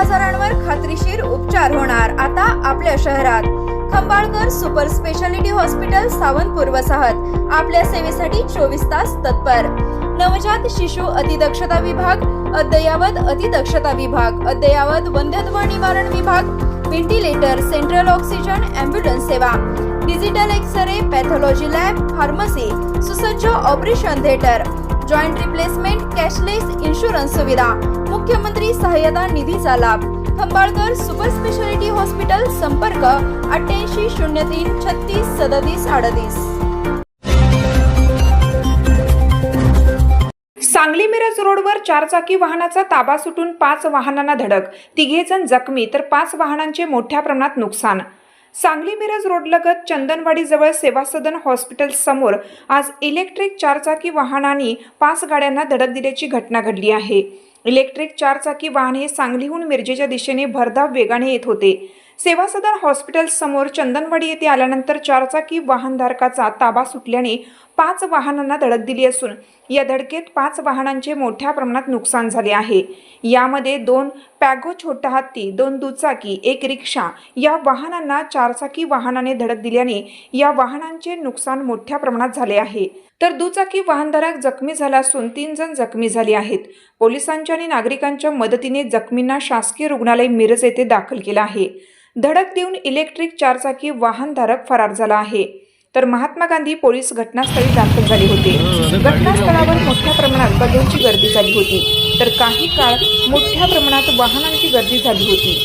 आजारांवर खात्रीशीर उपचार होणार आता आपल्या शहरात। Khambalkar super speciality hospital Sawantpur वसाहत आपल्या सेवेसाठी 24 तास तत्पर। नवजात शिशु अतिदक्षता विभाग, अद्ययावत अतिदक्षता विभाग, अद्ययावत वंध्यत्व निवारण विभाग, व्हेंटिलेटर, सेंट्रल ऑक्सिजन, ॲम्ब्युलन्स सेवा, digital X ray, pathology lab, pharmacy, सुसज्ज operation theatre, joint replacement, cashless insurance सुविधा, मुख्यमंत्री सहाय्यता निधीचा लाभ। खंबाळकर सुपर स्पेशालिटी हॉस्पिटल, संपर्क 88 03 36 37 38। सांगली मिरज रोडवर चारचाकी वाहनाचा ताबा सुटून 5 वाहनांना धडक, 3 जण जखमी तर 5 वाहनांचे मोठ्या प्रमाणात नुकसान। सांगली मिरज रोडलगत चंदनवाडीजवळ सेवा सदन हॉस्पिटल समोर आज इलेक्ट्रिक चारचाकी वाहनांनी 5 गाड्यांना धडक दिल्याची घटना घडली आहे। इलेक्ट्रिक चारचाकी वाहन हे सांगलीहून मिरजेच्या दिशेने भरधाव वेगाने येत होते। सेवा सदन हॉस्पिटल समोर चंदनवाडी येथे आल्यानंतर चारचाकी वाहनधारकाचा ताबा सुटल्याने 5 वाहनांना धडक दिली असून या धडकेत 5 वाहनांचे मोठ्या प्रमाणात नुकसान झाले आहे। यामध्ये 2 पॅगो छोटा हत्ती, 2 दुचाकी, 1 रिक्षा या वाहनांना चारचाकी वाहनाने धडक दिल्याने या वाहनांचे नुकसान मोठ्या प्रमाणात झाले आहे। तर दुचाकी वाहनधारक जखमी झाला असून 3 जण जखमी झाले आहेत। पोलिसांच्या आणि नागरिकांच्या मदतीने जखमींना शासकीय रुग्णालय मिरज येथे दाखल केलं आहे। धडक देऊन इलेक्ट्रिक चारचाकी वाहनधारक फरार झाला आहे। तर महात्मा गांधी पोलीस घटनास्थळी दाखल झाले होते। घटनास्थळावर मोठ्या प्रमाणात बघ्यांची गर्दी झाली होती, तर काही काळ मोठ्या प्रमाणात वाहनांची गर्दी झाली होती।